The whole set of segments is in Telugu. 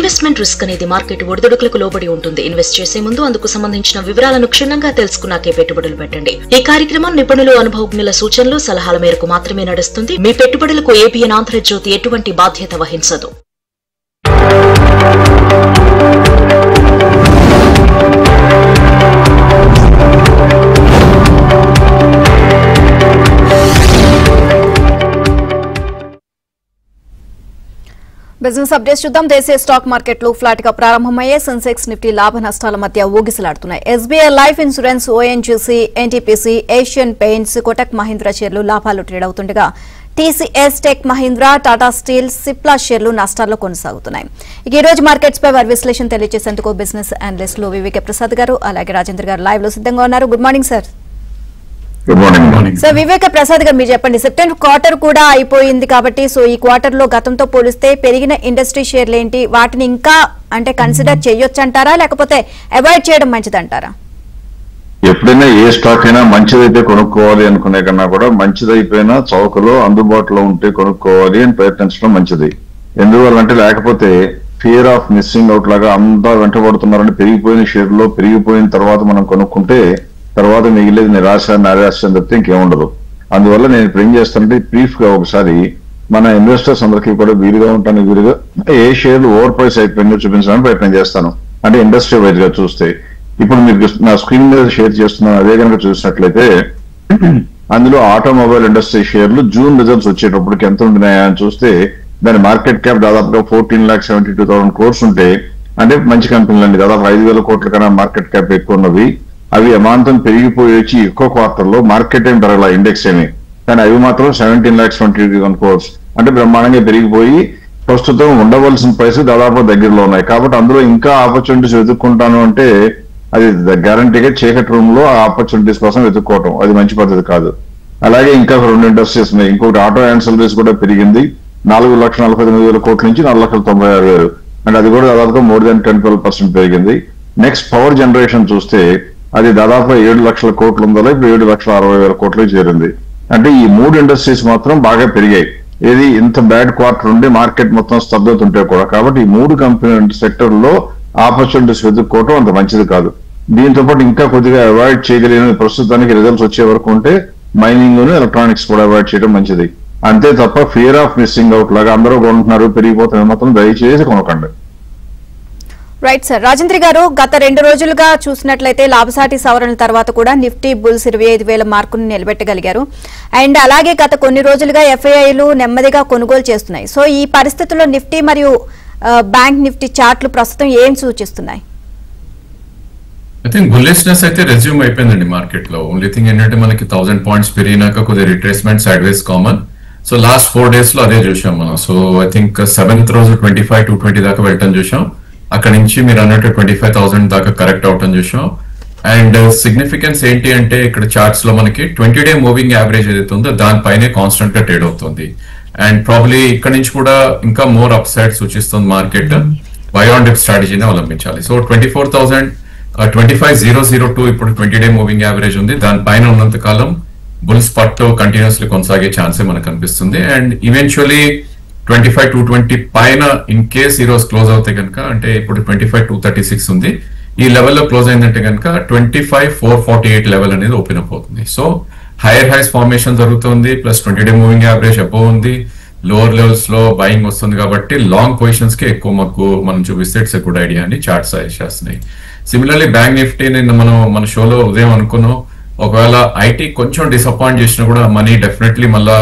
ఇన్వెస్ట్మెంట్ రిస్క్ అనేది మార్కెట్ ఒడిదుడుకులకు లోబడి ఉంటుంది. ఇన్వెస్ట్ చేసే ముందు అందుకు సంబంధించిన వివరాలను క్షుణ్ణంగా తెలుసుకున్నాకే పెట్టుబడులు పెట్టండి. ఈ కార్యక్రమం నిపుణులు, అనుభవజ్ఞుల సూచనలు, సలహాల మేరకు మాత్రమే నడుస్తుంది. మీ పెట్టుబడులకు ఏబిఎన్ ఆంధ్రజ్యోతి ఎటువంటి బాధ్యత వహించదు. బిజినెస్ అప్డేట్స్ చూద్దాం. దేశీయ స్టాక్ మార్కెట్లు ఫ్లాట్ గా ప్రారంభమయ్యే సెన్సెక్స్, నిఫ్టీ లాభ నష్టాల మధ్య ఊగిసలాడుతున్నాయి. SBI Life Insurance, ONGC, NTPC, Asian Paints, Kotak Mahindra షేర్లు లాభాలు ట్రేడ్ అవుతుండగా TCS, Tech Mahindra, Tata Steel, Cipla షేర్లు నష్టాల్లో కొనసాగుతున్నాయి. ఈ రోజు మార్కెట్స్ పై వారి విశ్లేషణ తెలియజేసేందుకు బిజినెస్ అనలిస్టులు వివేక ప్రసాద్ గారు, అలాగే రాజేంద్ర గారు లైవ్ లో సిద్ధంగా ఉన్నారు. Good morning sir. సార్, వివేక ప్రసాద్ గారు మీరు చెప్పండి, సెప్టెంబర్ క్వార్టర్ కూడా అయిపోయింది కాబట్టి సో ఈ క్వార్టర్ లో గతంతో పోలిస్తే పెరిగిన ఇండస్ట్రీ షేర్లు ఏంటి, వాటిని ఇంకా అంటే కన్సిడర్ చేయొచ్చు అంటారా, లేకపోతే అవాయిడ్ చేయడం మంచిదంటారా? ఎప్పుడైనా ఏ స్టాక్ అయినా మంచిదైతే కొనుక్కోవాలి అనుకునే కన్నా కూడా మంచిదైపోయినా చౌకలో అందుబాటులో ఉంటే కొనుక్కోవాలి అని ప్రయత్నించడం మంచిది. ఎందువల్లంటే లేకపోతే ఫియర్ ఆఫ్ మిస్సింగ్ అవుట్ లాగా అంతా వెంటబడుతున్నారని పెరిగిపోయిన షేర్లో పెరిగిపోయిన తర్వాత మనం కొనుక్కుంటే తర్వాత మిగిలేదు నిరాశ, నిరాశ తప్పితే ఇంకేముండదు. అందువల్ల నేను ఇప్పుడు ఏం చేస్తానంటే బ్రీఫ్ గా ఒకసారి మన ఇన్వెస్టర్స్ అందరికీ కూడా వీలుగా ఉంటాను, వీలుగా ఏ షేర్లు ఓవర్ ప్రైస్ అయిపోయిందో చూపించడానికి ప్రయత్నం చేస్తాను. అంటే ఇండస్ట్రీ వైజ్ గా చూస్తే ఇప్పుడు మీకు నా స్క్రీన్ మీద షేర్ చేస్తున్నాను, అదే కనుక చూసినట్లయితే అందులో ఆటోమొబైల్ ఇండస్ట్రీ షేర్లు జూన్ రిజల్ట్స్ వచ్చేటప్పటికి ఎంత ఉంటున్నాయా అని చూస్తే దాని మార్కెట్ క్యాప్ దాదాపుగా 14,72,000 crores ఉంటే, అంటే మంచి కంపెనీలు అండి, దాదాపు 5,000 కోట్ల కన్నా మార్కెట్ క్యాప్ ఎక్కువ ఉన్నవి. అవి అమాంతం పెరిగిపోయి వచ్చి ఎక్కువ క్వార్టర్ లో మార్కెట్ ఏం పెరగల, ఇండెక్స్ ఏమి, కానీ అవి మాత్రం 17,21,000 crores అంటే బ్రహ్మాండంగా పెరిగిపోయి ప్రస్తుతం ఉండవలసిన ప్రైస్ దాదాపు దగ్గరలో ఉన్నాయి. కాబట్టి అందులో ఇంకా ఆపర్చునిటీస్ వెతుక్కుంటాను అంటే అది గ్యారంటీగా చీకటి రూమ్ లో ఆ ఆపర్చునిటీస్ కోసం వెతుక్కోవటం అది మంచి పద్ధతి కాదు. అలాగే ఇంకా 2 ఇండస్ట్రీస్ ఉన్నాయి. ఇంకొకటి ఆటో యాన్సిలరీస్ కూడా పెరిగింది, 4,49,000 కోట్ల నుంచి 4,96,000, అంటే అది కూడా దాదాపుగా మోర్ దాన్ 10-12% పెరిగింది. నెక్స్ట్ పవర్ జనరేషన్ చూస్తే అది దాదాపు 7 లక్షల కోట్లు ఉందో ఇప్పుడు 7,60,000 కోట్లకి చేరింది. అంటే ఈ 3 ఇండస్ట్రీస్ మాత్రం బాగా పెరిగాయి. ఏది ఇంత బ్యాడ్ క్వార్టర్ ఉండి మార్కెట్ మొత్తం స్తబ్దత ఉంటే కూడా. కాబట్టి ఈ 3 కంపెనీ సెక్టర్ లో ఆపర్చునిటీస్ వెతుక్కోవటం అంత మంచిది కాదు. దీంతో పాటు ఇంకా కొద్దిగా అవాయిడ్ చేయగలిగిన ప్రస్తుతానికి రిజల్ట్స్ వచ్చే వరకు ఉంటే మైనింగ్, ఎలక్ట్రానిక్స్ కూడా అవాయిడ్ చేయడం మంచిది. అంతే తప్ప ఫియర్ ఆఫ్ మిస్సింగ్ అవుట్ లాగా అందరూ కొంటున్నారు పెరిగిపోతున్న మాత్రం దయచేసి కొనకండి. Right sir. రాజేంద్ర గారు, గత 2 రోజులుగా చూసినట్లయితే లాభసాటి సవరణల తర్వాత కూడా నిఫ్టీ బుల్స్ 25,000 మార్కును నిలబెట్టగలిగారు. అండ్ అలాగే గత కొన్ని రోజులుగా ఎఫ్ఐఐలు నెమ్మదిగా కొనుగోలు చేస్తున్నాయి. సో ఈ పరిస్థితుల్లో నిఫ్టీ మరియు బ్యాంక్ నిఫ్టీ చార్ట్లు ప్రస్తుతం ఏం సూచిస్తున్నాయి? ఐ థింక్ బుల్లిష్నెస్ అయితే రెజ్యూమ్ అయిపోయిందండి మార్కెట్ లో. ఓన్లీ థింగ్ ఏంటంటే మనకి 1000 points పెరిగినాక కొద్దిగా రిట్రేస్మెంట్ సైడ్ వేస్ కామన్. సో లాస్ట్ 4 days లో అదే చూసాం మనం. సో ఐ థింక్ 7th రోజు 25,220 దాకా వెళ్ళటం చూసాం. అక్కడ నుంచి మీరు అన్నట్టు 25,000 దాకా కరెక్ట్ అవటం చూసాం. అండ్ సిగ్నిఫికెన్స్ ఏంటి అంటే ఇక్కడ చార్ట్స్ లో మనకి 20-day మూవింగ్ యావరేజ్ ఏదైతే ఉందో దానిపైనే కాన్స్టెంట్ గా ట్రేడ్ అవుతుంది. అండ్ ప్రాబ్లీ ఇక్కడ నుంచి కూడా ఇంకా మోర్ అప్ సైడ్ సూచిస్తుంది మార్కెట్. బై ఆన్ డిప్ స్ట్రాటజీని అవలంబించాలి. సో 24,025,002 ఇప్పుడు 20-day మూవింగ్ యావరేజ్ ఉంది. దానిపైన ఉన్నంత కాలం బుల్స్ పట్టు కంటిన్యూస్లీ కొనసాగే ఛాన్సే మనకు కనిపిస్తుంది. అండ్ ఈవెన్చువలీ 25,220 పైన ఇన్ కేస్ ఈ రోజు క్లోజ్ అవుతే కనుక, అంటే ఇప్పుడు 25,236 ఉంది, ఈ లెవెల్లో క్లోజ్ అయిందంటే కనుక 25,448 లెవెల్ అనేది ఓపెన్ అప్ అవుతుంది. సో హైయర్ హైస్ ఫార్మేషన్ జరుగుతుంది, plus 20-day moving average above ఉంది, లోవర్ లెవెల్స్ లో బయింగ్ వస్తుంది. కాబట్టి లాంగ్ పొజిషన్స్ కి ఎక్కువ మనం చూపిస్తే ఇట్స్ ఎ గుడ్ ఐడియా అని చార్ట్ సజెస్ట్ చేస్తున్నాయి. సిమిలర్లీ బ్యాంక్ నిఫ్టీ నిన్న మనం మన షోలో ఉదయం అనుకున్నాం, ఒకవేళ ఐటీ కొంచెం డిసప్పాయింట్ చేసినా కూడా మనీ డెఫినెట్లీ మళ్ళా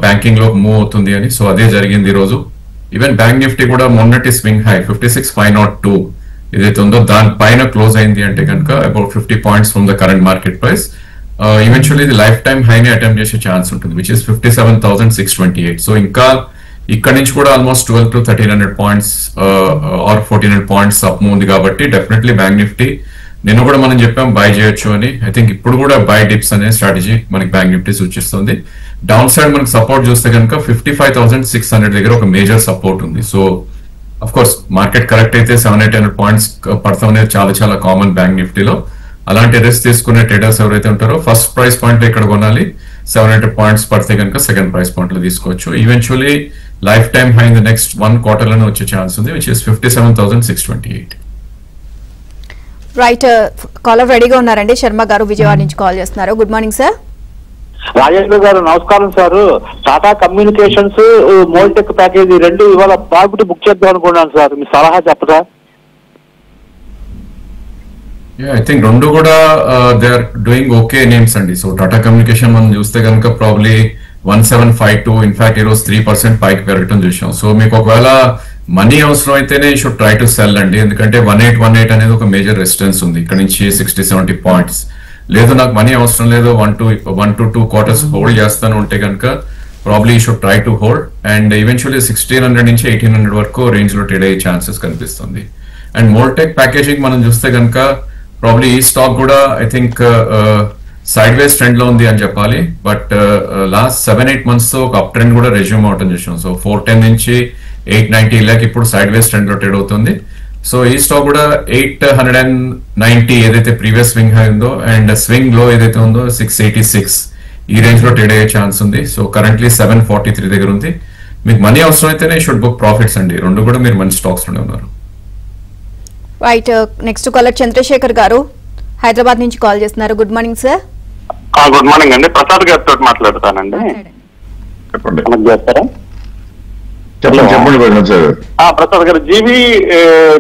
బ్యాంకింగ్ లో మూవ్ అవుతుంది అని. సో అదే జరిగింది ఈ రోజు. ఈవెన్ బ్యాంక్ నిఫ్టీ కూడా మొన్నటి స్వింగ్ హై 56,502 ఏదైతే ఉందో దానిపైన క్లోజ్ అయింది అంటే కనుక about 50 points from the current market price. Eventually ఇది లైఫ్ టైమ్ హైని అటెంప్ట్ చేసే ఛాన్స్ ఉంటుంది, విచ్ ఇస్ 57,628. సో ఇంకా ఇక్కడ నుంచి కూడా almost 12 to 1,300 points or 1,400 points up move ఉంది. కాబట్టి డెఫినెట్లీ బ్యాంక్ నిఫ్టీ నిన్న కూడా మనం చెప్పాం బై చేయొచ్చు అని. ఐ థింక్ ఇప్పుడు కూడా బై డిప్స్ అనే స్ట్రాటజీ మనకి బ్యాంక్ నిఫ్టీ సూచిస్తుంది. డౌన్ సైడ్ మనకి సపోర్ట్ చూస్తే కనుక 55,600 దగ్గర ఒక మేజర్ సపోర్ట్ ఉంది. So of course market correct అయితే 700-800 points పడతాం అనేది చాలా చాలా కామన్ బ్యాంక్ నిఫ్టీలో. అలాంటి రిస్క్ తీసుకునే ట్రేడర్స్ ఎవరైతే ఉంటారో ఫస్ట్ ప్రైస్ పాయింట్ ఇక్కడ కొనాలి. 700 పాయింట్స్ పడితే కనుక సెకండ్ ప్రైస్ పాయింట్ లో తీసుకోవచ్చు. Eventually life time high in the next 1 quarter లోనే వచ్చే ఛాన్స్ ఉంది, విచ్ ఇస్ 57,628. రైట్, కాలర్ రెడీగా ఉన్నారండి. శర్మ గారు విజయవాడ నుంచి కాల్ చేస్తున్నారు. Good morning sir. రాజేంద్ర గారు నమస్కారం sir. Tata communications, Moldtek package రెండు ఇవాళ ప్రాఫిట్ బుక్ చేద్దాం అనుకున్నాను సార్, మీ సలహా చెప్పరా? ఐ థింక్ రెండు కూడా they are doing okay names అండి. సో టాటా కమ్యూనికేషన్ మనం చూస్తే కనుక ప్రాబ్లీ 1752, ఇన్ఫాక్ట్ ఈరోజు 3% పైకి పెరగటం చూసాం. సో మీకు ఒకవేళ మనీ అవసరం అయితేనే షుడ్ ట్రై టు సెల్ అండి, ఎందుకంటే 1818 అనేది ఒక మేజర్ రెసిస్టెన్స్ ఉంది, ఇక్కడ నుంచి 60-70 పాయింట్స్. లేదు నాకు మనీ అవసరం లేదు, 1 to 2 quarters హోల్డ్ చేస్తాను ఉంటే కనుక probably should try to hold. And eventually 1600 నుంచి 1800 వరకు రేంజ్ లో ట్రేడ్ అయ్యే ఛాన్సెస్ కనిపిస్తుంది. అండ్ మోల్టెక్ ప్యాకేజింగ్ మనం చూస్తే కనుక ప్రాబ్లీ ఈ స్టాక్ కూడా I think side ways trend లో ఉంది అని చెప్పాలి. బట్ లాస్ట్ 7-8 months తో ఒక అప్ ట్రెండ్ కూడా రెజ్యూమ్ అవటం చూసాం. సో 410 నుంచి 890 లేక ఇప్పుడు సైడ్ వేస్ ట్రెండ్ లో ట్రేడ్ అవుతుంది. సో ఈ స్టాక్ కూడా 890 ఏదైతే ప్రీవియస్ స్వింగ్ హై ఉందో అండ్ స్వింగ్ లో ఏదైతే ఉందో 686 ఈ రేంజ్ లో ట్రేడ్ అయ్యే ఛాన్స్ ఉంది. సో కరెంట్లీ 743 దగ్గర ఉంది. మీకు మనీ అవసరం అయితేనే షుడ్ బుక్ ప్రాఫిట్స్ అండి, రెండు కూడా మీరు మంచి స్టాక్స్ లోనే ఉన్నారు. రైట్, నెక్స్ట్ కాలర్ చంద్రశేఖర్ గారు హైదరాబాద్ నుంచి కాల్ చేస్తున్నారు. Good morning sir. Good morning అండి, ప్రసాద్ గారితో మాట్లాడతానండి. చెప్పండి చేస్తారా? చెప్పండి సార్. ప్రసాద్ గారు, జీవీ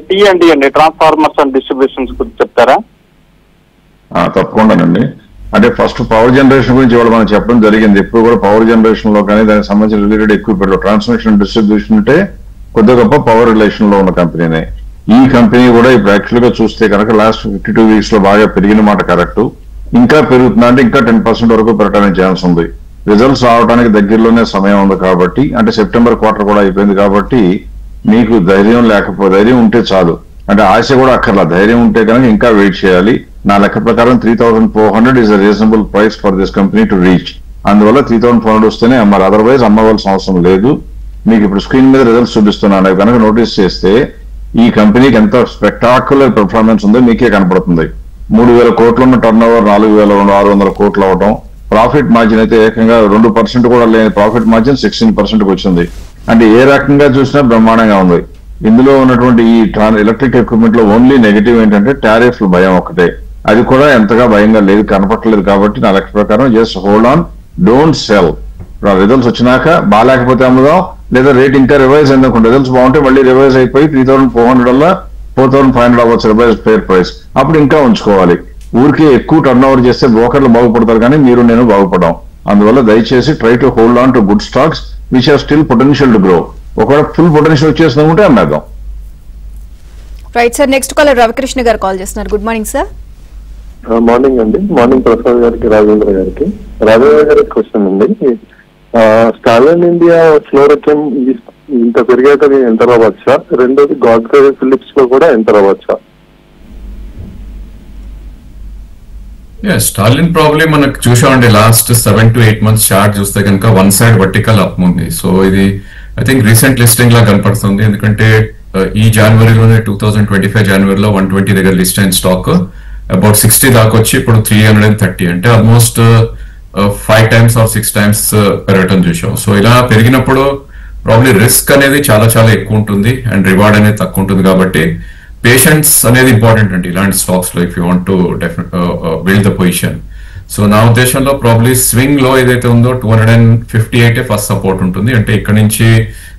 టీ&డి అండి, ట్రాన్స్ఫార్మర్స్ అండ్ డిస్ట్రిబ్యూషన్స్ గురించి చెప్తారా? తప్పకుండానండి. అంటే ఫస్ట్ పవర్ జనరేషన్ గురించి ఇవాళ మనం చెప్పడం జరిగింది. ఎప్పుడు కూడా పవర్ జనరేషన్ లో కానీ దానికి సంబంధించిన రిలేటెడ్ ఎక్విప్మెంట్ లో ట్రాన్స్మిషన్ డిస్ట్రిబ్యూషన్ అంటే కొద్దిగా గొప్ప పవర్ రిలేషన్ లో ఉన్న కంపెనీనే. ఈ కంపెనీ కూడా ఇప్పుడు యాక్చువల్ గా చూస్తే కనుక లాస్ట్ 52 weeks లో బాగా పెరిగిన మాట కరెక్ట్. ఇంకా పెరుగుతుందా అంటే ఇంకా 10% వరకు పెరగడానికి ఛాన్స్ ఉంది. రిజల్ట్స్ రావడానికి దగ్గరలోనే సమయం ఉంది కాబట్టి, అంటే సెప్టెంబర్ క్వార్టర్ కూడా అయిపోయింది కాబట్టి మీకు ధైర్యం ఉంటే చాలు. అంటే ఆశ కూడా అక్కర్లా, ధైర్యం ఉంటే కనుక ఇంకా వెయిట్ చేయాలి. నా లెక్క ప్రకారం 3400 is a reasonable price for this company to reach. అందువల్ల 3400 వస్తేనే అమ్మాలి, అదర్వైజ్ అమ్మవలసిన అవసరం లేదు. మీకు ఇప్పుడు స్క్రీన్ మీద రిజల్ట్స్ చూపిస్తున్నాను, కనుక నోటీస్ చేస్తే ఈ కంపెనీకి ఎంత స్పెక్టాక్యులర్ పెర్ఫార్మెన్స్ ఉందో మీకే కనపడుతుంది. 3000 కోట్లు ఉన్న టర్న్ ఓవర్ 4600 కోట్లు అవడం, ప్రాఫిట్ మార్జిన్ అయితే ఏకంగా 2% కూడా లేని ప్రాఫిట్ మార్జిన్ 16% వచ్చింది. అంటే ఏ రకంగా చూసినా బ్రహ్మాండంగా ఉంది. ఇందులో ఉన్నటువంటి ఈ ఎలక్ట్రిక్ ఎక్విప్మెంట్ లో ఓన్లీ నెగిటివ్ ఏంటంటే టారిఫ్ భయం ఒకటే, అది కూడా ఎంతగా భయంగా లేదు, కనపట్టలేదు. కాబట్టి నా లెక్క ప్రకారం just hold on, don't sell. Results వచ్చినాక బాగాలేకపోతే అమ్ముదాం, లేదా రేట్ ఇంకా రివైజ్ అయిందనుకోండి, రిజల్ట్స్ బాగుంటే మళ్ళీ రివైజ్ అయిపోయి 3400 వల్ల 4500 అవ్వచ్చు రివైజ్ ఫేర్ ప్రైస్, అప్పుడు ఇంకా ఉంచుకోవాలి. ఊరికి ఎక్కువ టర్న్ ఓవర్ చేస్తే బ్రోకర్లు బాగుపడతారు కానీ మీరు నేను బాగుపడాం. అందువల్ల దయచేసి try to hold on to good stocks which have still potential to grow. ఒకవేళ ఫుల్ పొటెన్షియల్ వచ్చేసినామంటే అమ్మేద్దాం. Right sir, next caller Ravikrishna గారు కాల్ చేస్తున్నారు. Good morning sir. మార్నింగ్ అండి. మార్నింగ్ ప్రసాద్ గారికి, రాజేంద్ర గారికి. రాజేంద్ర గారికి క్వశ్చన్ అండి, స్టాలిన్ ఇండియా ఫ్లోరకెమ్ ఇంత పెరిగాక ఎంత రావచ్చా? రెండోది గాడ్రేజ్ ఫిలిప్స్ లో కూడా ఎంత రావచ్చా? స్టాలిన్ ప్రాబ్లమ్ మనకు చూసామండి లాస్ట్ 7 to 8 months చార్ట్ చూస్తే కనుక వన్ సైడ్ వర్టికల్ అప్ ఉంది. సో ఇది ఐ థింక్ రీసెంట్ లిస్టింగ్ లా కనపడుతుంది, ఎందుకంటే ఈ జనవరిలోనే 2025 జనవరిలో 120 దగ్గర లిస్ట్ అయిన స్టాక్ అబౌట్ 60 దాకా వచ్చి ఇప్పుడు 330, అంటే ఆల్మోస్ట్ 5 times or 6 times పెరగటం చూసాం. సో ఇలా పెరిగినప్పుడు ప్రాబ్లీ రిస్క్ అనేది చాలా చాలా ఎక్కువ ఉంటుంది అండ్ రివార్డ్ అనేది తక్కువ ఉంటుంది. కాబట్టి పేషెన్స్ అనేది ఇంపార్టెంట్ అండి ఇలాంటి స్టాక్స్ లో, if you want to build the position. So నా ఉద్దేశంలో ప్రాబ్లీ స్వింగ్ లో ఏదైతే ఉందో 258 ఫస్ట్ సపోర్ట్ ఉంటుంది, అంటే ఇక్కడ నుంచి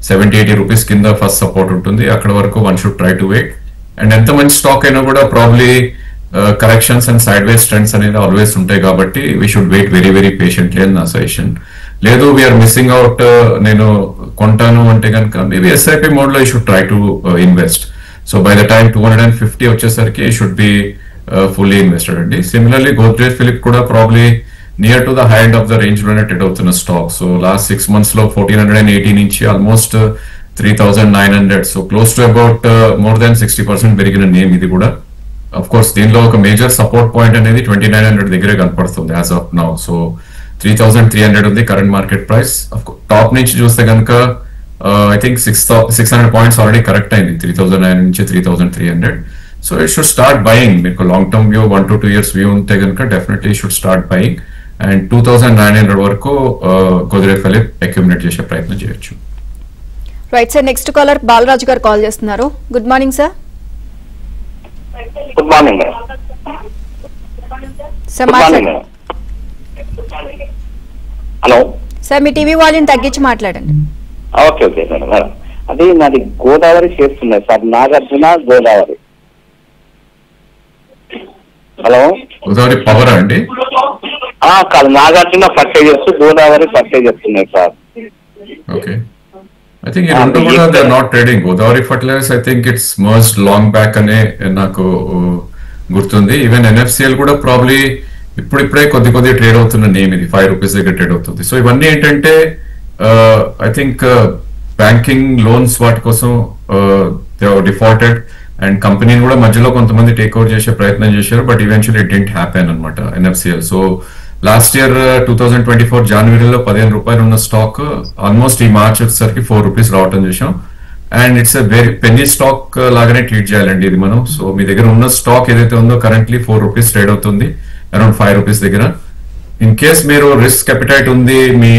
70-80 రూపీస్ కింద ఫస్ట్ సపోర్ట్ ఉంటుంది. అక్కడ వరకు one should try to wait. And ఎంత మంచి స్టాక్ అయినా కూడా probably corrections and side ways trends అనేది ఆల్వేస్ ఉంటాయి. కాబట్టి we should wait very very patiently అని నా సజెషన్. లేదు వీఆర్ మిస్సింగ్ అవుట్, నేను కొంటాను అంటే కనుక మేబీ ఎస్ఐపి మోడ్ లో you should try to invest. So by the time 250 వచ్చేసరికి షుడ్ బి ఫుల్లీ ఇన్వెస్టెడ్ అండి. సిమిలర్లీ గోద్రేజ్ ఫిలిప్ కూడా probably near to the high end of the range లోనే ట్రేడ్ అవుతున్న స్టాక్. సో లాస్ట్ 6 months లో 1480 నుంచి almost 3900, so close to about more than 60% పెరిగిన నేమ్ ఇది కూడా. అఫ్ కోర్స్ దీనిలో ఒక మేజర్ సపోర్ట్ పాయింట్ అనేది 2900 దగ్గరే కనపడుతుంది యాజ్ ఆఫ్ నౌ. సో 3300 ఉంది కరెంట్ మార్కెట్ ప్రైస్. టాప్ నుంచి చూస్తే కనుక I think 600 points already correct అయింది 3009 నుంచి 3300. So it should start buying. మీకు long term view 1 to 2 years view ఉంటే కనుక definitely should start buying. And 2900 వరకు కుదిరే ఫలిప్ అక్యుమిలేట్ చేసే ప్రయత్నం చేయొచ్చు. Right sir, next caller Balaraju గారు కాల్ చేస్తున్నారు. Good morning sir. Good morning sir మాట్లాడండి. హలో సార్ మీ టీవీ వాల్యూమ్ తగ్గించి మాట్లాడండి. Okay okay madam. అది నాది గోదావరి షేర్స్ ఉన్నాయి sir, Nagarjuna Godavari. Hello Godavari power అండి? కాదు, నాగార్జున ఫర్టిలైజర్స్, గోదావరి ఫర్టిలైజర్స్ ఉన్నాయి sir. Okay, I think in Unduguda they're not trading. Godavari Fertilizers, I think it's merged long back ane నాకు గుర్తుంది. ఈవెన్ NFCL కూడా ప్రాబ్లీ ఇప్పుడిప్పుడే కొద్ది ట్రేడ్ అవుతున్న నేమ్ ఇది, 5 రూపీస్ దగ్గర ట్రేడ్ అవుతుంది. సో ఇవన్నీ ఏంటంటే ఐ థింక్ బ్యాంకింగ్ లోన్స్ వాటి కోసం దే డిఫాల్టెడ్ అండ్ కంపెనీని కూడా మధ్యలో కొంతమంది టేక్ ఓవర్ చేసే ప్రయత్నం చేశారు, but eventually it didn't happen అనమాట NFCL. సో లాస్ట్ ఇయర్ 2024 జనవరిలో 15 రూపాయలు ఉన్న స్టాక్ ఆల్మోస్ట్ ఈ మార్చ్ వచ్చేసరికి 4 రూపీస్ రావటం చేసాం. And it's a very penny stock లాగానే ట్రీట్ చేయాలండి ఇది మనం. సో మీ దగ్గర ఉన్న స్టాక్ ఏదైతే ఉందో కరెంట్లీ 4 రూపీస్ ట్రేడ్ అవుతుంది, అరౌండ్ 5 రూపీస్ దగ్గర. ఇన్ కేస్ మీరు రిస్క్ అపిటైట్ ఉంది మీ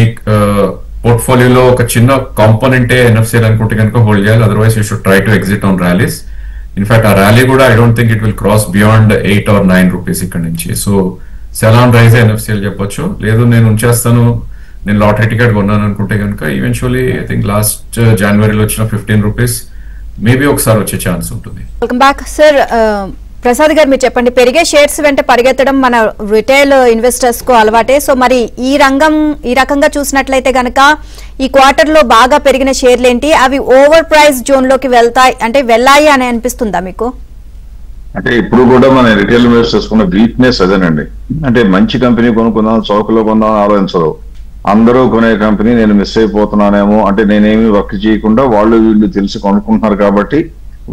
పోర్ట్ఫోలియోలో ఒక చిన్న కాంపోనెంటే NFCL అనుకుంటే కనుక హోల్డ్ చేయాలి, otherwise you should try to exit on rallies. In fact ఆ ర్యాలీ కూడా I don't think it will cross beyond 8 or 9 rupees ఇక్కడ నుంచి. సో సెలాన్ రైజ్ NFCL చెప్పొచ్చు. లేదు నేను ఉంచేస్తాను, నేను లాటరీ టికెట్ కొన్నాను అనుకుంటే కనుక ఈవెన్చువల్లీ ఐ థింక్ లాస్ట్ జనవరిలో వచ్చిన 15 రూపీస్ మేబీ ఒకసారి వచ్చే ఛాన్స్ ఉంటుంది. Welcome back sir. ప్రసాద్ గారు మీరు చెప్పండి, పెరిగే షేర్స్ వెంట పరిగెత్తడం మన రిటైల్ ఇన్వెస్టర్స్ కు అలవాటే. సో మరి ఈ రకంగా చూసినట్లయితే గనక ఈ క్వార్టర్ లో బాగా పెరిగిన షేర్లు ఏంటి, అవి ఓవర్ ప్రైస్ జోన్ లోకి వెళ్ళాయి అని అనిపిస్తుందా మీకు? అంటే ఇప్పుడు కూడా మన రిటైల్ ఇన్వెస్టర్స్ ఉన్న వీక్నెస్ అదేనండి. అంటే మంచి కంపెనీ కొనుక్కుందాం, చౌకలో కొందాం ఆలోచించరు. అందరూ కొనే కంపెనీ నేను మిస్ అయిపోతున్నానేమో, అంటే నేనేమి వర్క్ చేయకుండా వాళ్ళు వీళ్ళు తెలిసి కొనుక్కుంటున్నారు కాబట్టి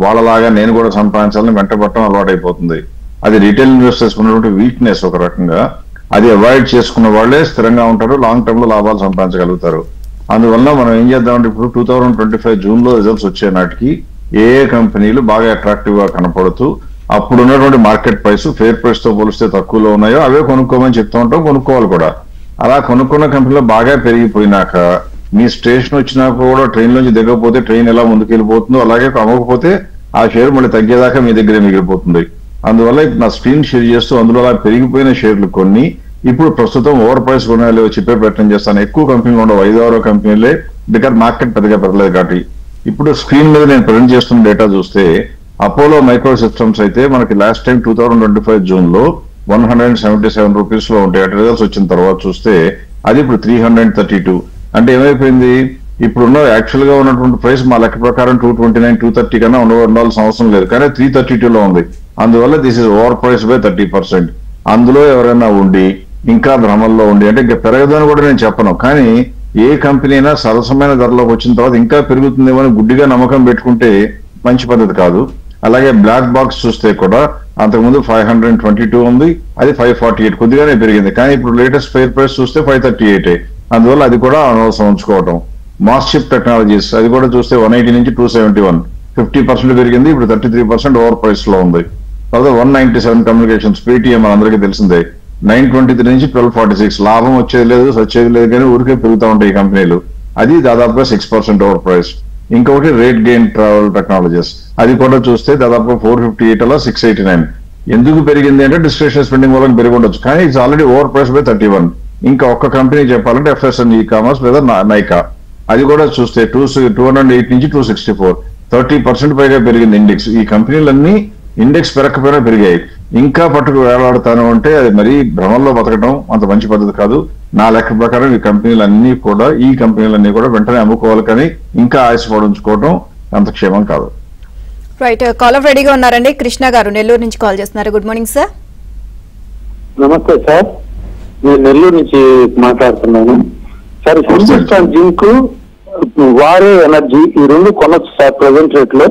వాళ్ళలాగా నేను కూడా సంపాదించాలని వెంటబట్టడం అలవాటు అయిపోతుంది. అది రిటైల్ ఇన్వెస్టర్స్ ఉన్నటువంటి వీక్నెస్ ఒక రకంగా. అది అవాయిడ్ చేసుకున్న వాళ్ళే స్థిరంగా ఉంటారు, లాంగ్ టర్మ్ లో లాభాలు సంపాదించగలుగుతారు. అందువల్ల మనం ఏం చేద్దామంటే ఇప్పుడు 2025 జూన్ లో రిజల్ట్స్ వచ్చే నాటికి ఏ కంపెనీలు బాగా అట్రాక్టివ్ గా కనపడుతూ అప్పుడు ఉన్నటువంటి మార్కెట్ ప్రైస్ ఫేర్ ప్రైస్ తో పోలిస్తే తక్కువలో ఉన్నాయో అవే కొనుక్కోమని చెప్తూ ఉంటాం, కొనుక్కోవాలి కూడా. అలా కొనుక్కున్న కంపెనీలో బాగా పెరిగిపోయినాక మీ స్టేషన్ వచ్చినాక కూడా ట్రైన్ నుంచి దిగకపోతే ట్రైన్ ఎలా ముందుకెళ్ళిపోతుందో అలాగే అమ్మకపోతే ఆ షేర్ మళ్ళీ తగ్గేదాకా మీ దగ్గరే మిగిలిపోతుంది. అందువల్ల నా స్క్రీన్ షేర్ చేస్తూ అందులో అలా పెరిగిపోయిన షేర్లు కొన్ని ఇప్పుడు ప్రస్తుతం ఓవర్ ప్రైస్ కొనాలి చెప్పే ప్రయత్నం చేస్తాను. ఎక్కువ కంపెనీలు ఉండవు, 5-6 కంపెనీలే, బికాజ్ మార్కెట్ పెద్దగా పెరగలేదు కాబట్టి. ఇప్పుడు స్క్రీన్ మీద నేను ప్రజెంట్ చేస్తున్న డేటా చూస్తే అపోలో మైక్రో సిస్టమ్స్ అయితే మనకి లాస్ట్ టైం 2025 జూన్ లో 177 రూపీస్ లో ఉంటాయి. అటు రిజల్ట్స్ వచ్చిన తర్వాత చూస్తే అది ఇప్పుడు 332. అంటే ఏమైపోయింది, ఇప్పుడున్న యాక్చువల్ గా ఉన్నటువంటి ప్రైస్ మా లెక్క ప్రకారం 229, 230 కన్నా ఉండాల్సిన అవసరం లేదు, కానీ 332లో ఉంది. అందువల్ల this is over price by 30%. అందులో ఎవరైనా ఉండి ఇంకా భ్రమల్లో ఉండి, అంటే ఇంకా పెరగదని కూడా నేను చెప్పను, కానీ ఏ కంపెనీ అయినా సరసమైన ధరలోకి వచ్చిన తర్వాత ఇంకా పెరుగుతుందేమో అని గుడ్డిగా నమ్మకం పెట్టుకుంటే మంచి పద్ధతి కాదు. అలాగే బ్లాక్ బాక్స్ చూస్తే కూడా అంతకుముందు 522 ఉంది, అది 548, కొద్దిగానే పెరిగింది. కానీ ఇప్పుడు లేటెస్ట్ ఫెయిర్ ప్రైస్ చూస్తే 538. అందువల్ల అది కూడా అనవసరం ఉంచుకోవటం. మాస్షిప్ టెక్నాలజీస్ అది కూడా చూస్తే 180 నుంచి 271, 50% పెరిగింది, ఇప్పుడు 33% ఓవర్ ప్రైస్ లో ఉంది. తర్వాత 197 కమ్యూనికేషన్స్, పేటిఎం అందరికీ తెలిసిందే, 923 నుంచి 1246, లాభం వచ్చేది లేదు వచ్చేది లేదు కానీ ఊరికే పెరుగుతూ ఉంటాయి ఈ కంపెనీలు. అది దాదాపుగా 6% ఓవర్ ప్రైస్. ఇంకొకటి రేట్ గెయిన్ ట్రావెల్ టెక్నాలజీస్, అది కూడా చూస్తే దాదాపు 458 అలా 689. ఎందుకు పెరిగింది అంటే డిస్క్రిప్షన్ స్పెండింగ్ వల్ల పెరిగి ఉండొచ్చు, కానీ it's already over price by 31. ఇంకా ఒక్క కంపెనీ చెప్పాలంటే FSN ఈ-కామర్స్ లేదా నైకా, అది కూడా చూస్తే 208 నుంచి 264, 30% పైగా పెరిగింది ఇండెక్స్. ఈ కంపెనీలన్నీ ఇండెక్స్ పెరగకపోయినా పెరిగాయి. ఇంకా పట్టుకు వేలాడుతాను అంటే అది మరీ భ్రమంలో బతకడం అంత మంచి పద్ధతి కాదు. నా లెక్క ప్రకారం ఈ కంపెనీలన్నీ కూడా వెంటనే అమ్ముకోవాలి, కానీ ఇంకా ఆశపడించుకోవడం అంత క్షేమం కాదు. రైట్, కాలర్ రెడీగా ఉన్నారండి. కృష్ణ గారు నెల్లూరు నుంచి కాల్ చేస్తున్నారు. Good morning sir. నమస్తే సార్, నేను నెల్లూరు నుంచి మాట్లాడుతున్నాను సార్. హిందుస్థాన్ జింక్, వారే ఎనర్జీ ఈ రెండు కొనొచ్చు సార్ ప్రెసెంట్ రేట్ లో?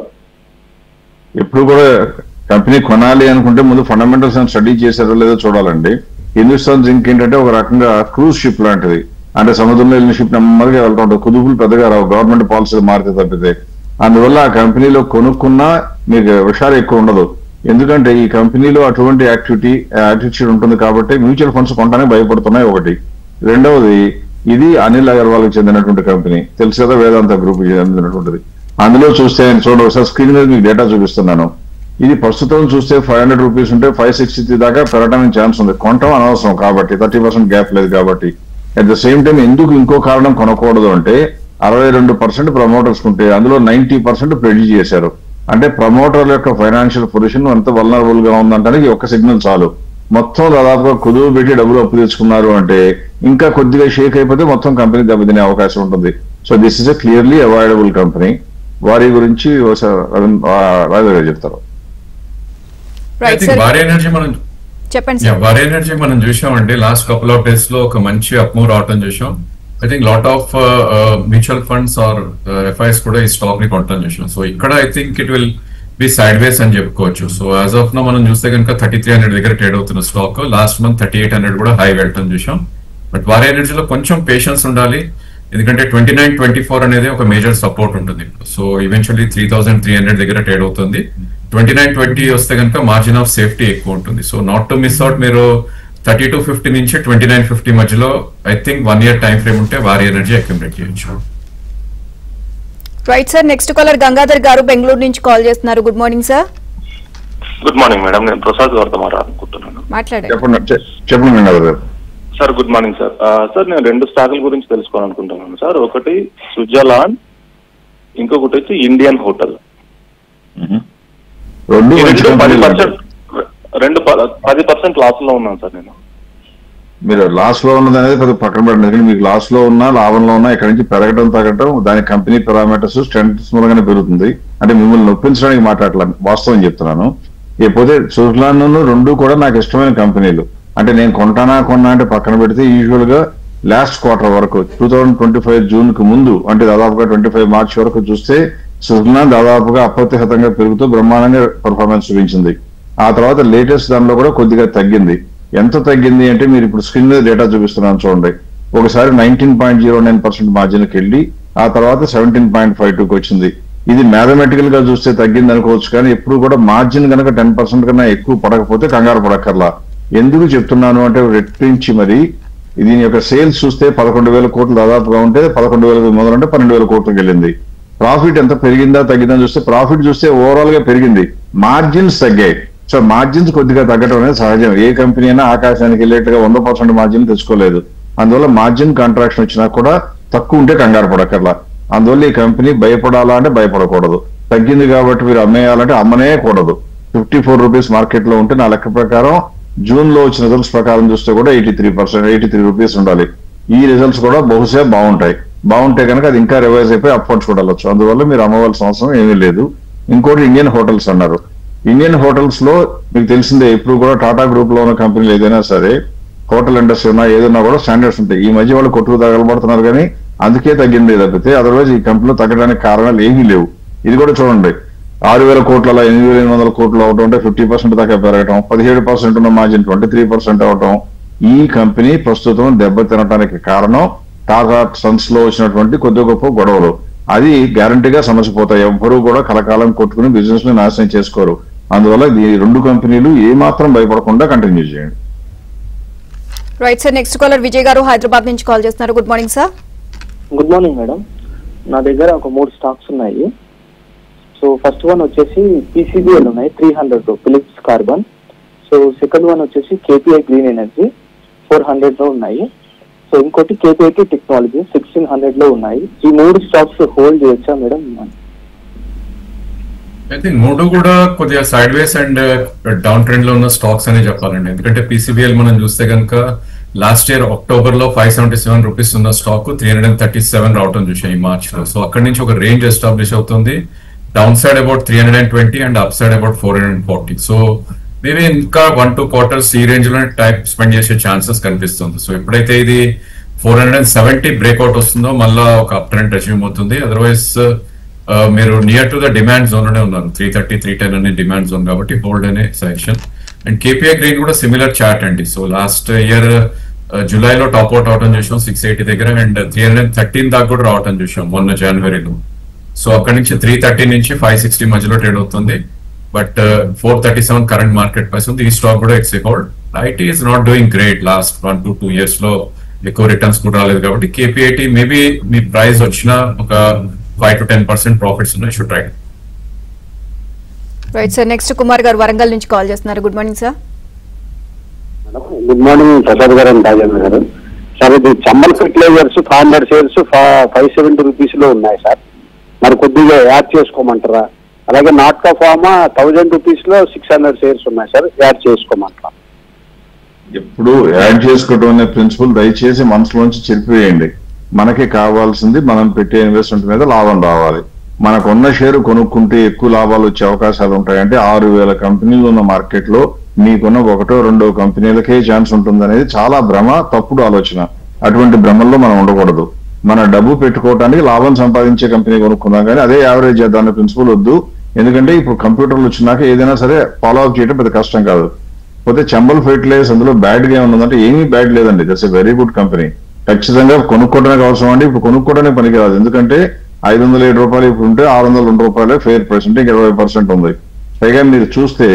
ఎప్పుడు కూడా కంపెనీ కొనాలి అనుకుంటే ముందు ఫండమెంటల్స్ స్టడీ చేశారో లేదో చూడాలండి. హిందుస్థాన్ జింక్ ఏంటంటే ఒక రకంగా క్రూజ్ షిప్ లాంటిది, అంటే సముద్రంలో వెళ్ళిన షిప్ నెమ్మదిగా వెళ్తూ ఉంటుంది, కుదుపులు పెద్దగా రావు గవర్నమెంట్ పాలసీలు మారితే తప్పితే. అందువల్ల ఆ కంపెనీలో కొనుక్కున్నా మీకు విషయాలు ఎక్కువ ఉండదు. ఎందుకంటే ఈ కంపెనీలో అటువంటి యాటిట్యూడ్ ఉంటుంది కాబట్టి మ్యూచువల్ ఫండ్స్ కొనడానికి భయపడుతున్నాయి ఒకటి. రెండవది, ఇది అనిల్ అగర్వాల్ కి చెందినటువంటి కంపెనీ, తెలుసు కదా, వేదాంత గ్రూప్ చెందినటువంటిది. అందులో చూస్తే చూడండి, ఒకసారి స్క్రీన్ మీద మీకు డేటా చూపిస్తున్నాను. ఇది ప్రస్తుతం చూస్తే 500 రూపీస్ ఉంటే 563 దాకా పెరగడానికి ఛాన్స్ ఉంది. కొనటం అనవసరం కాబట్టి, 30% గ్యాప్ లేదు కాబట్టి. అట్ ద సేమ్ టైం ఎందుకు ఇంకో కారణం కొనకూడదు అంటే 62% ప్రమోటర్స్ ఉంటే అందులో 90% ప్రెడిక్ట్ చేశారు. అంటే ప్రమోటర్ల యొక్క ఫైనాన్షియల్ పొజిషన్ ఎంత వల్నరబుల్ గా ఉందంటానికి ఒక సిగ్నల్ చాలు. మొత్తం దాదాపుగా కుదువు పెట్టి డబ్బులు అప్పు తెచ్చుకున్నారు అంటే ఇంకా కొద్దిగా షేక్ అయిపోతే మొత్తం కంపెనీ దెబ్బతినే అవకాశం ఉంటుంది. So this is a clearly avoidable company. వారి గురించి రాజు గారు చెప్తారు. భారీ ఎనర్జీ చెప్పండి. మనం చూసామండి లాస్ట్ కపుల్ ఆఫ్ డేస్ లో ఒక మంచి అప్మూవ్ రావటం చూసాం. I think lot of mutual funds or FIs కూడా ఈ స్టాక్ ని కొనటం చూసాం. సో ఇక్కడ I think it will be side ways అని చెప్పుకోవచ్చు. సో యాజ్ ఆఫ్ నో మనం చూస్తే కనుక 3300 దగ్గర ట్రేడ్ అవుతున్న స్టాక్ లాస్ట్ మంత్ 3800 కూడా హై వెళ్ళటం చూసాం. బట్ భారీ ఎనర్జీలో కొంచెం పేషెన్స్ ఉండాలి, ఎందుకంటే 2924 అనేది ఒక మేజర్ సపోర్ట్ ఉంటుంది. సో ఈవెన్చువల్లీ 3300 దగ్గర ట్రేడ్ అవుతుంది. 2920 వస్తే కనుక మార్జిన్ ఆఫ్ సేఫ్టీ ఎక్కువ ఉంటుంది. So not to miss out, మీరు 3250 నుంచి 2950 మధ్యలో I think 1 year time frame ఉంటే భారీ ఎనర్జీ అక్యుములేట్ చేయొచ్చు. Right sir, next caller Gangadhar గారు బెంగళూరు నుంచి కాల్ చేస్తున్నారు. Good morning sir. Good morning madam, నేను ప్రసాద్ గారితో మాట్లాడుకుంటున్నాను. మాట్లాడండి. చెప్పండి గంగాధర్ గారు. Sir good morning sir. Sir నేను 2 స్టాకుల గురించి తెలుసుకోవాలనుకుంటున్నాను సార్. ఒకటి స్విట్జర్లాండ్, ఇంకొకటి వచ్చి ఇండియన్ హోటల్. 10% లాస్ లో ఉన్నాను సార్ నేను. మీరు లాస్ లో ఉన్నది అనేది కొద్దిగా పక్కన పెట్టండి. ఎందుకంటే మీకు లాస్ లో ఉన్నా లాభంలో ఉన్నా ఇక్కడ నుంచి పెరగడం తగ్గడం దాని కంపెనీ పారామీటర్స్ స్ట్రెంగ్త్ మూలంగానే పెరుగుతుంది. అంటే మిమ్మల్ని నొప్పించడానికి మాట్లాడలేదు, వాస్తవం చెప్తున్నాను. ఇకపోతే స్విట్జర్లాండ్ 2 కూడా నాకు ఇష్టమైన కంపెనీలు. అంటే నేను కొన్నా అంటే పక్కన పెడితే యూజువల్ గా లాస్ట్ క్వార్టర్ వరకు 2025 జూన్ కు ముందు అంటే దాదాపుగా 25 మార్చ్ వరకు చూస్తే స్విట్జర్లాండ్ దాదాపుగా అప్రతిహతంగా పెరుగుతూ బ్రహ్మాండంగా పర్ఫార్మెన్స్ చూపించింది. ఆ తర్వాత లేటెస్ట్ దానిలో కూడా కొద్దిగా తగ్గింది. ఎంత తగ్గింది అంటే మీరు ఇప్పుడు స్క్రీన్ మీద డేటా చూపిస్తున్నాను చూడండి. ఒకసారి 19.09% మార్జిన్కి వెళ్ళి ఆ తర్వాత 17.52కి వచ్చింది. ఇది మ్యాథమెటికల్ గా చూస్తే తగ్గింది అనుకోవచ్చు, కానీ ఎప్పుడు కూడా మార్జిన్ కనుక 10% కన్నా ఎక్కువ పడకపోతే కంగారు పడక్కర్లా. ఎందుకు చెప్తున్నాను అంటే రెట్టించి మరి దీని యొక్క సేల్స్ చూస్తే 11,000 కోట్లు దాదాపుగా ఉంటే 11,000 మొదలంటే 12,000 కోట్లకు వెళ్ళింది. ప్రాఫిట్ ఎంత పెరిగిందా తగ్గిందని చూస్తే ప్రాఫిట్ చూస్తే ఓవరాల్ గా పెరిగింది, మార్జిన్స్ తగ్గాయి. సో మార్జిన్స్ కొద్దిగా తగ్గడం అనేది సహజం. ఏ కంపెనీ అయినా ఆకాశానికి వెళ్ళేట్టుగా 100% మార్జిన్ తెచ్చుకోలేదు. అందువల్ల మార్జిన్ కాంట్రాక్షన్ వచ్చినా కూడా తక్కువ ఉంటే కంగారు పడక్కర్లా. అందువల్ల ఈ కంపెనీ భయపడాలా అంటే భయపడకూడదు. తగ్గింది కాబట్టి మీరు అమ్మేయాలంటే అమ్మనే కూడదు. 54 రూపీస్ మార్కెట్ లో ఉంటే నా లెక్క ప్రకారం జూన్ లో వచ్చిన రిజల్ట్స్ ప్రకారం చూస్తే కూడా 83 రూపీస్ ఉండాలి. ఈ రిజల్ట్స్ కూడా బహుశా బాగుంటే కనుక అది ఇంకా రివైజ్ అయిపోయి అప్వర్డ్స్ కూడా వెళ్ళొచ్చు. అందువల్ల మీరు అమ్మవలసిన అవసరం ఏమీ లేదు. ఇంకోటి ఇండియన్ హోటల్స్ అన్నారు. ఇండియన్ హోటల్స్ లో మీకు తెలిసిందే, ఇప్పుడు కూడా టాటా గ్రూప్ లో ఉన్న కంపెనీలు ఏదైనా సరే హోటల్ ఇండస్ట్రీ ఉన్నా ఏదైనా కూడా స్టాండర్డ్స్ ఉంటాయి. ఈ మధ్య వాళ్ళు కొట్టుకు తగలబడుతున్నారు కానీ అందుకే తగ్గింది తప్పితే అదర్వైజ్ ఈ కంపెనీలో తగ్గడానికి కారణాలు ఏమీ లేవు. ఇది కూడా చూడండి, 6,000 కోట్ల 8,800 కోట్లు అవటం అంటే 50% దాకా పెరగటం, 17% ఉన్న మార్జిన్ 23% అవటం. ఈ కంపెనీ ప్రస్తుతం దెబ్బ తినడానికి కారణం టాటా సన్స్ లో వచ్చినటువంటి కొద్ది గొప్ప గొడవలు. అది గ్యారంటీగా సమస్యపోతాయి. ఎవ్వరూ కూడా కలకాలం కొట్టుకుని బిజినెస్ ని నాశనం చేసుకోరు. అందువల్ల ఈ 2 కంపెనీలు ఏమాత్రం భయపడకుండా కంటిన్యూ చేయండి. Right sir, next caller Vijay గారు హైదరాబాద్ నుంచి కాల్ చేస్తున్నారు. Good morning sir. Good morning madam. నా దగ్గర ఒక 3 స్టాక్స్ ఉన్నాయి. సో ఫస్ట్ వన్ వచ్చేసి పీసీబీఎల్ ఉన్నాయి 300 Phillips carbon. So second one వచ్చేసి కేపీఐ గ్రీన్ ఎనర్జీ 400 లో ఉన్నాయి. సో ఇంకోటి కేపీఐటీ టెక్నాలజీ 1600 లో ఉన్నాయి. ఈ 3 స్టాక్స్ హోల్డ్ చేయొచ్చా మేడం? ఐ థింక్ 3 కూడా కొద్దిగా side ways and down trend లో ఉన్న స్టాక్స్ అనే చెప్పాలండి. ఎందుకంటే పీసీబీఎల్ మనం చూస్తే కనుక లాస్ట్ ఇయర్ అక్టోబర్ లో 577 రూపీస్ ఉన్న స్టాక్ 337 రావటం చూసాం ఈ మార్చ్ లో. సో అక్కడి నుంచి ఒక రేంజ్ ఎస్టాబ్లిష్ అవుతుంది. Down side about 320 and up side about 440. So maybe ఇంకా 1-2 quarters ఈ రేంజ్ లో టైం స్పెండ్ చేసే ఛాన్సెస్ కనిపిస్తుంది. సో ఎప్పుడైతే ఇది 470 బ్రేక్అవుట్ వస్తుందో మళ్ళా ఒక అప్ ట్రెండ్ రెజ్యూమ్ అవుతుంది. అదర్వైజ్ మీరు near to the demand zone లోనే ఉన్నారు. 330, 310 అనే డిమాండ్ జోన్ కాబట్టి హోల్డ్ అనే సెక్షన్. అండ్ కేపీఐ గ్రీన్ కూడా సిమిలర్ చార్ట్ అండి. సో లాస్ట్ ఇయర్ జూలైలో టాప్ అవుట్ అవటం చూసాం 680 దగ్గర అండ్ 313 దాకా కూడా రావటం చూసాం మొన్న జనవరిలో. సో అక్కడి నుంచి 330 నుంచి 560 మధ్యలో ట్రేడ్ అవుతుంది. బట్ 437 కరెంట్ మార్కెట్ ప్రైస్ ఉంది. ఈ స్టాక్ కూడా it's hold. IT is not doing great last 1 to 2 years లో ఎక్కువ రిటర్న్స్ కూడా రాలేదు కాబట్టి KPIT మేబీ మీ ప్రైస్ వచ్చిన ఒక 5 to 10% ప్రాఫిట్స్ ఉన్నాయి. Should try. Right sir, next Kumar గారు వరంగల్ నుంచి కాల్ చేస్తున్నారు. Good morning sir. Good morning Prasad గారు అండ్ రాజేంద్ర గారు. సార్ ఇది చమ్మల్ ఫెర్టిలైజర్స్ 500 shares 570 rupees లో ఉన్నాయి సార్. మరి కొద్దిగా యాడ్ చేసుకోమంటారా? అలాగే నాట్కా ఫార్మా 1000 rupees లో 600 shares ఉన్నాయి సార్, యాడ్ చేసుకోమంటారా? ఎప్పుడు యాడ్ చేసుకోవడం అనే ప్రిన్సిపల్ దయచేసి మనసులోంచి చెరిపివేయండి. మనకి కావాల్సింది మనం పెట్టే ఇన్వెస్ట్మెంట్ మీద లాభం రావాలి. మనకున్న షేరు కొనుక్కుంటే ఎక్కువ లాభాలు వచ్చే అవకాశాలు ఉంటాయంటే 6,000 కంపెనీలు ఉన్న మార్కెట్ లో మీకున్న 1-2 కంపెనీలకే ఛాన్స్ ఉంటుందనేది చాలా భ్రమ, తప్పుడు ఆలోచన. అటువంటి భ్రమల్లో మనం ఉండకూడదు. మన డబ్బు పెట్టుకోవడానికి లాభం సంపాదించే కంపెనీ కొనుక్కుందాం, కానీ అదే యావరేజ్ చేద్దాం అనే ప్రిన్సిపల్ వద్దు. ఎందుకంటే ఇప్పుడు కంప్యూటర్లు వచ్చినాక ఏదైనా సరే ఫాలో అప్ చేయడం పెద్ద కష్టం కాదు. పోతే చంబల్ ఫెర్టిలైజర్స్ అందులో బ్యాడ్ గా ఉందంటే ఏమీ బ్యాడ్ లేదండి. That's a very good company. ఖచ్చితంగా కొనుక్కోవడానికి అవసరం అండి. ఇప్పుడు కొనుక్కోవడానికి పనికిరాదు. ఎందుకంటే 507 రూపాయలు ఇప్పుడు ఉంటే 602 రూపాయలే ఫెయిర్ ప్రైస్, అంటే 20% ఉంది. పైగా మీరు చూస్తే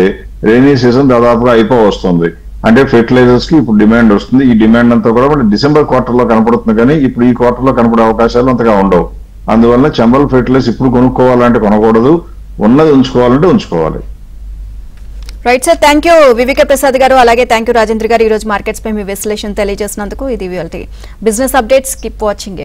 రైనీ సీజన్ దాదాపుగా వస్తుంది. అంటే ఫెర్టిలైజర్స్ కి ఇప్పుడు డిమాండ్ వస్తుంది. ఈ డిమాండ్ అంతా కూడా మనకి డిసెంబర్ క్వార్టర్ లో కనపడుతుంది, కానీ ఇప్పుడు ఈ క్వార్టర్ లో కనపడే అవకాశాలు అంతగా ఉండవు. అందువల్ల చంబల్ ఫెర్టిలైజర్స్ ఇప్పుడు కొనుక్కోవాలంటే కొనకూడదు, ఉన్నది ఉంచుకోవాలంటే ఉంచుకోవాలి. రైట్ సార్, థ్యాంక్ యూ వివిక ప్రసాద్ గారు, అలాగే థ్యాంక్ యూ రాజేంద్ర గారు. ఈ రోజు మార్కెట్స్ పై మీ విశ్లేషణ తెలియజేసినందుకు. ఇది బిజినెస్ అప్డేట్స్. Keep watching.